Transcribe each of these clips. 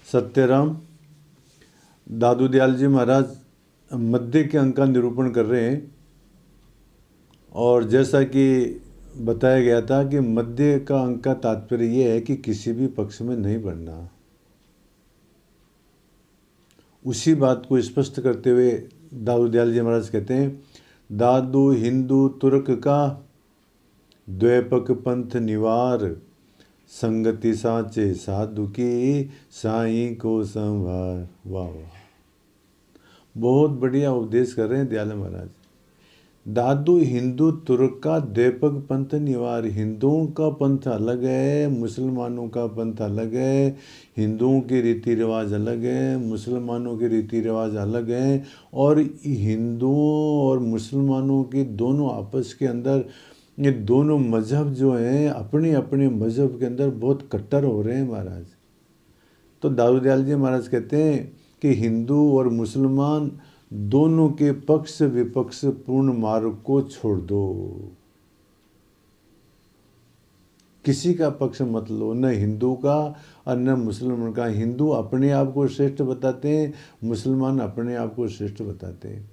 सत्यराम दादू दयाल जी महाराज मध्य के अंक का निरूपण कर रहे हैं। और जैसा कि बताया गया था कि मध्य का अंक का तात्पर्य यह है कि किसी भी पक्ष में नहीं पड़ना। उसी बात को स्पष्ट करते हुए दादू दयाल जी महाराज कहते हैं, दादू हिंदू तुर्क का द्वैपक पंथ निवार, संगति साचे साधु की साईं को संवार। वाह वाह, बहुत बढ़िया उपदेश कर रहे हैं दयाल महाराज। दादू हिंदू तुर्क का द्वैपक पंथ निवार। हिंदुओं का पंथ अलग है, मुसलमानों का पंथ अलग है। हिंदुओं के रीति रिवाज अलग है, मुसलमानों के रीति रिवाज अलग हैं। और हिंदुओं और मुसलमानों के दोनों आपस के अंदर, ये दोनों मजहब जो हैं अपने अपने मजहब के अंदर बहुत कट्टर हो रहे हैं महाराज। तो दादू दयाल जी महाराज कहते हैं कि हिंदू और मुसलमान दोनों के पक्ष विपक्ष पूर्ण मार्ग को छोड़ दो। किसी का पक्ष मत लो, न हिंदू का और न मुसलमान का। हिंदू अपने आप को श्रेष्ठ बताते हैं, मुसलमान अपने आप को श्रेष्ठ बताते हैं।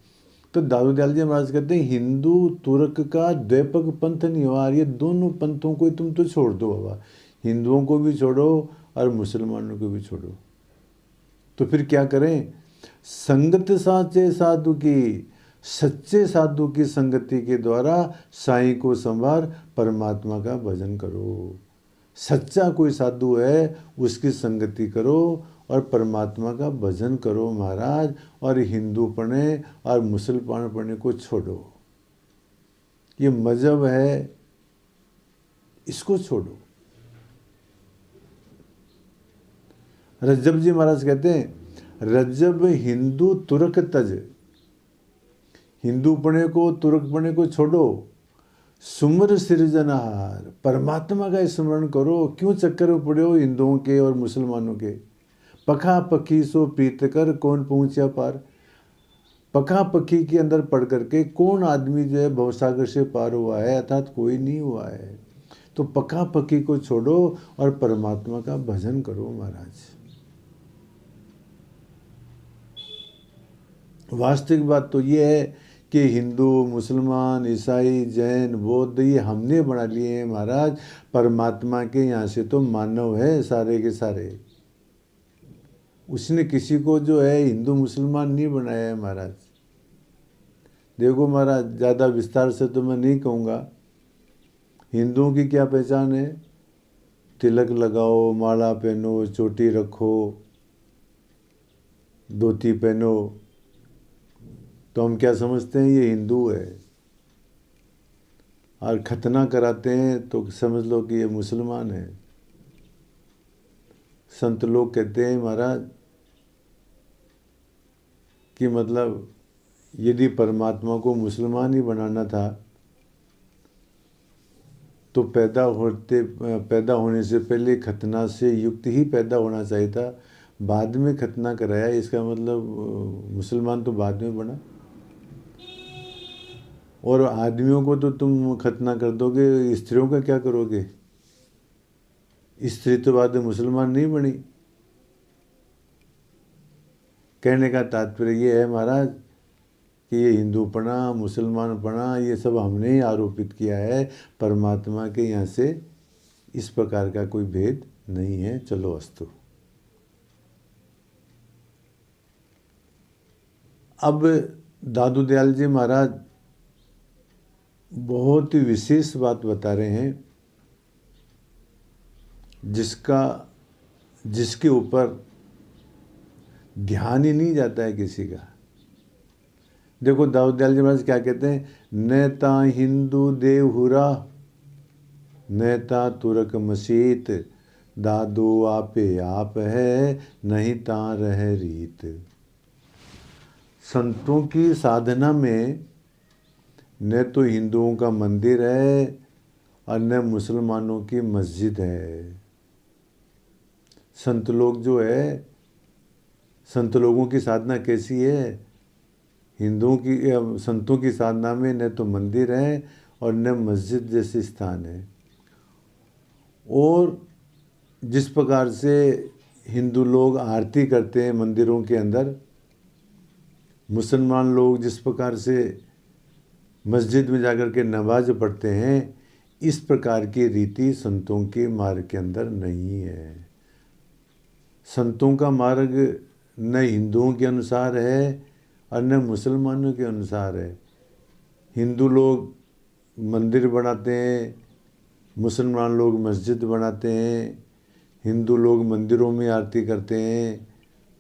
तो दादू दयाल जी महाराज कहते हैं हिंदू तुर्क का द्वैपक पंथ निवार। ये दोनों पंथों को तुम तो छोड़ दो बाबा, हिंदुओं को भी छोड़ो और मुसलमानों को भी छोड़ो। तो फिर क्या करें? संगत साचे साधु की, सच्चे साधु की संगति के द्वारा साईं को संवार, परमात्मा का भजन करो। सच्चा कोई साधु है उसकी संगति करो और परमात्मा का भजन करो महाराज। और हिंदू पने और मुसलमान पने को छोड़ो। ये मजहब है, इसको छोड़ो। रज्जब जी महाराज कहते हैं, रज्जब हिंदू तुर्क तज। हिंदू पने को तुर्क पने को छोड़ो, सुमर सृजनहार, परमात्मा का स्मरण करो। क्यों चक्कर में पड़े हो हिंदुओं के और मुसलमानों के? पखा पखी सो प्रीत कर कौन पहुंचा पार। पखा पखी के अंदर पढ़ करके कौन आदमी जो है भवसागर से पार हुआ है? अर्थात कोई नहीं हुआ है। तो पखा पखी को छोड़ो और परमात्मा का भजन करो महाराज। वास्तविक बात तो ये है कि हिंदू मुसलमान ईसाई जैन बौद्ध ये हमने बना लिए हैं महाराज। परमात्मा के यहाँ से तो मानव है सारे के सारे। उसने किसी को जो है हिंदू मुसलमान नहीं बनाया है महाराज। देखो महाराज, ज़्यादा विस्तार से तो मैं नहीं कहूँगा। हिंदुओं की क्या पहचान है? तिलक लगाओ, माला पहनो, चोटी रखो, धोती पहनो। तो हम क्या समझते हैं? ये हिंदू है। और खतना कराते हैं तो समझ लो कि ये मुसलमान है। संत लोग कहते हैं महाराज कि मतलब यदि परमात्मा को मुसलमान ही बनाना था तो पैदा होने से पहले खतना से युक्त ही पैदा होना चाहिए था। बाद में खतना कराया, इसका मतलब मुसलमान तो बाद में बना। और आदमियों को तो तुम खतना कर दोगे, स्त्रियों का क्या करोगे? स्त्री तो बाद में मुसलमान नहीं बनी। कहने का तात्पर्य ये है महाराज कि ये हिंदूपना मुसलमानपना ये सब हमने ही आरोपित किया है। परमात्मा के यहाँ से इस प्रकार का कोई भेद नहीं है। चलो अस्तु। अब दादू दयाल जी महाराज बहुत ही विशेष बात बता रहे हैं जिसके ऊपर ध्यान ही नहीं जाता है किसी का। देखो दादू दयाल जी महाराज क्या कहते हैं, नेता हिंदू देवहुरा नेता तुर्क मसीत, दादू आपे आप है नहीं ता रह रीत। संतों की साधना में न तो हिंदुओं का मंदिर है और न मुसलमानों की मस्जिद है। संत लोग जो है, संत लोगों की साधना कैसी है? हिंदुओं की संतों की साधना में न तो मंदिर है और न मस्जिद जैसे स्थान है। और जिस प्रकार से हिंदू लोग आरती करते हैं मंदिरों के अंदर, मुसलमान लोग जिस प्रकार से मस्जिद में जाकर के नमाज पढ़ते हैं, इस प्रकार की रीति संतों के मार्ग के अंदर नहीं है। संतों का मार्ग न हिंदुओं के अनुसार है और न मुसलमानों के अनुसार है। हिंदू लोग मंदिर बनाते हैं, मुसलमान लोग मस्जिद बनाते हैं। हिंदू लोग मंदिरों में आरती करते हैं,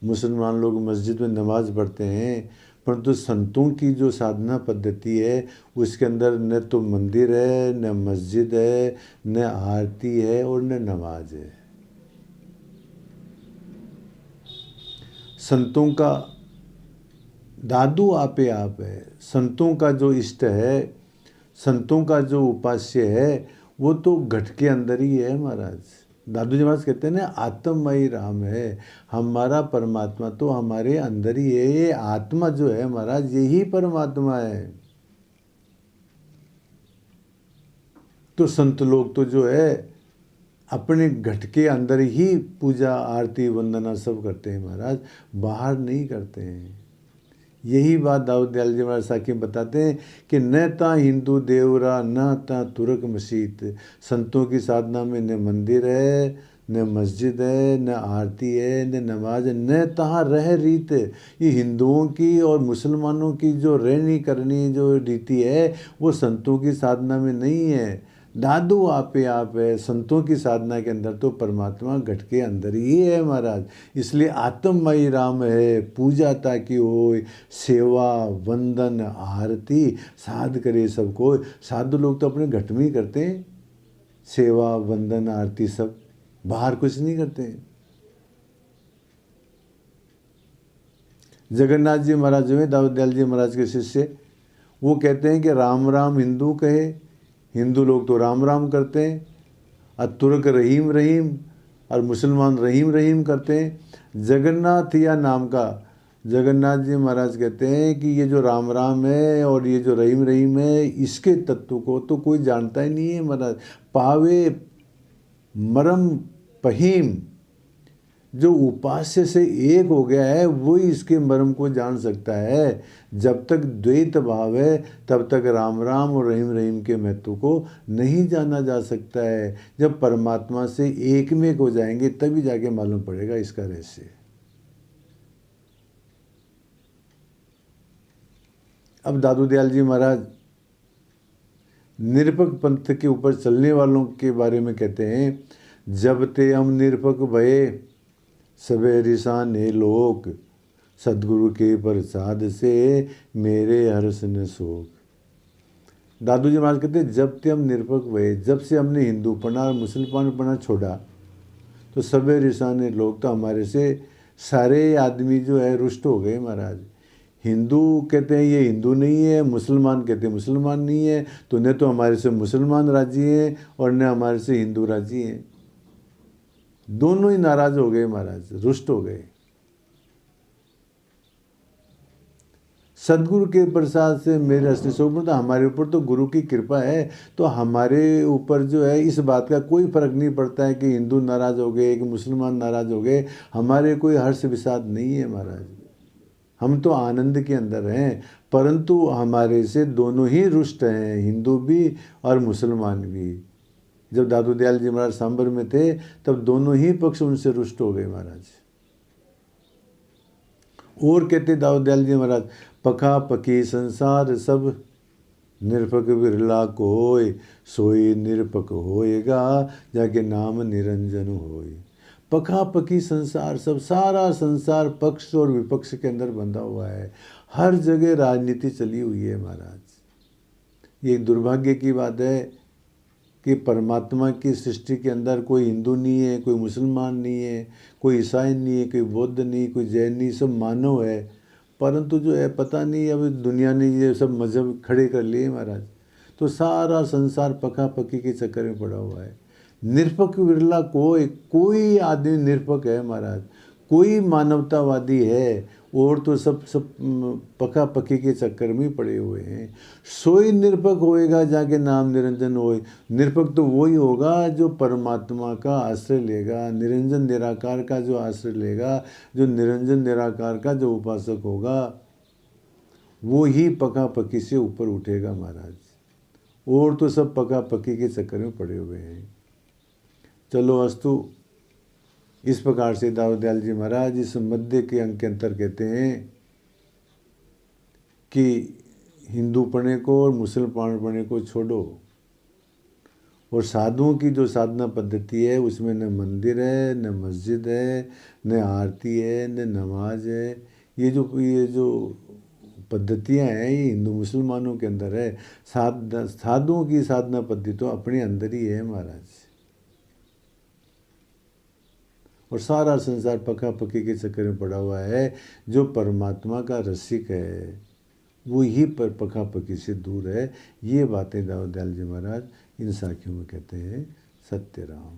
मुसलमान लोग मस्जिद में नमाज पढ़ते हैं। परंतु संतों की जो साधना पद्धति है उसके अंदर न तो मंदिर है, न मस्जिद है, न आरती है और न नमाज है। संतों का दादू आपे आप है। संतों का जो इष्ट है, संतों का जो उपास्य है, वो तो घट के अंदर ही है महाराज। दादू जी महाराज कहते हैं ना, आत्ममयी राम है। हमारा परमात्मा तो हमारे अंदर ही है। ये आत्मा जो है महाराज, यही परमात्मा है। तो संत लोग तो जो है अपने घट के अंदर ही पूजा आरती वंदना सब करते हैं महाराज, बाहर नहीं करते हैं। यही बात दाऊद दयाल जी महाराज साखी में बताते हैं कि न ता हिंदू देवरा न ता तुर्क मसीत। संतों की साधना में न मंदिर है, न मस्जिद है, न आरती है, न नमाज है, न तहाँ रह रीत। ये हिंदुओं की और मुसलमानों की जो रहनी करनी जो रीति है वो संतों की साधना में नहीं है। दादू आपे आप है। संतों की साधना के अंदर तो परमात्मा घट के अंदर ही है महाराज। इसलिए आत्ममयी राम है। पूजा ताकि हो, सेवा वंदन आरती साध करे सबको। साधु लोग तो अपने घट में ही करते हैं सेवा वंदन आरती सब, बाहर कुछ नहीं करते हैं। जगन्नाथ जी महाराज जो है दाऊद दयाल जी महाराज के शिष्य, वो कहते हैं कि राम राम हिंदू कहे। हिंदू लोग तो राम राम करते हैं, और तुर्क रहीम रहीम, और मुसलमान रहीम रहीम करते हैं। जगन्नाथ या नाम का जगन्नाथ जी महाराज कहते हैं कि ये जो राम राम है और ये जो रहीम रहीम है, इसके तत्व को तो कोई जानता ही नहीं है महाराज। पावे मरम पहीम, जो उपास्य से एक हो गया है वही इसके मर्म को जान सकता है। जब तक द्वैत भाव है तब तक राम राम और रहीम रहीम के महत्व को नहीं जाना जा सकता है। जब परमात्मा से एक में हो जाएंगे तभी जाके मालूम पड़ेगा इसका रहस्य। अब दादू दयाल जी महाराज निरपक पंथ के ऊपर चलने वालों के बारे में कहते हैं, जब ते हम निरपक भये सबे रिसाने लोक, सदगुरु के प्रसाद से मेरे हर्ष न शोक। दादू जी महाराज कहते हैं, जब ते हम निरपक हुए, जब से हमने हिंदूपना और मुसलमानपना छोड़ा तो सबे रिसाने लोग, तो हमारे से सारे आदमी जो है रुष्ट हो गए महाराज। हिंदू कहते हैं ये हिंदू नहीं है, मुसलमान कहते हैं मुसलमान नहीं है। तो न तो हमारे से मुसलमान राजी हैं और न हमारे से हिंदू राजी हैं। दोनों ही नाराज हो गए महाराज, रुष्ट हो गए। सदगुरु के प्रसाद से मेरे हर्ष न शोक, हमारे ऊपर तो गुरु की कृपा है, तो हमारे ऊपर जो है इस बात का कोई फर्क नहीं पड़ता है कि हिंदू नाराज हो गए कि मुसलमान नाराज हो गए। हमारे कोई हर्ष विषाद नहीं है महाराज, हम तो आनंद के अंदर हैं। परंतु हमारे से दोनों ही रुष्ट हैं, हिंदू भी और मुसलमान भी। जब दादू दयाल जी महाराज सांबर में थे तब दोनों ही पक्ष उनसे रुष्ट हो गए महाराज। और कहते दादू दयाल जी महाराज, पखा पकी संसार सब, निरपक बिरला कोय, सोई निरपक होएगा, जाके नाम निरंजन होए। पखा पकी संसार सब, सारा संसार पक्ष और विपक्ष के अंदर बंधा हुआ है। हर जगह राजनीति चली हुई है महाराज। ये दुर्भाग्य की बात है कि परमात्मा की सृष्टि के अंदर कोई हिंदू नहीं है, कोई मुसलमान नहीं है, कोई ईसाई नहीं है, कोई बौद्ध नहीं, कोई जैन नहीं, सब मानव है। परंतु जो है पता नहीं अब दुनिया ने ये सब मजहब खड़े कर लिए महाराज, तो सारा संसार पका पकी के चक्कर में पड़ा हुआ है। निरपक विरला कोई आदमी निरपक है महाराज, कोई मानवतावादी है और तो सब सब पका पकी के चक्कर में पड़े हुए हैं। सोई निरपक होएगा जाके नाम निरंजन होए। निरपक तो वही होगा जो परमात्मा का आश्रय लेगा, निरंजन निराकार का जो आश्रय लेगा, जो निरंजन निराकार का जो उपासक होगा, वो ही पका पकी से ऊपर उठेगा महाराज। और तो सब पका पकी के चक्कर में पड़े हुए हैं। चलो अस्तु। इस प्रकार से दाऊद दयाल जी महाराज इस मध्य के अंक के अंतर कहते हैं कि हिंदूपने को और मुसलमानपने को छोड़ो, और साधुओं की जो साधना पद्धति है उसमें न मंदिर है, न मस्जिद है, न आरती है, न नमाज है। ये जो पद्धतियाँ हैं ये हिंदू मुसलमानों के अंदर है। साधुओं की साधना पद्धति तो अपने अंदर ही है महाराज। और सारा संसार पका पकी के चक्कर में पड़ा हुआ है। जो परमात्मा का रसिक है वो ही पर पका पकी से दूर है। ये बातें दाऊद दयाल जी महाराज इन साखियों में कहते हैं। सत्य राम।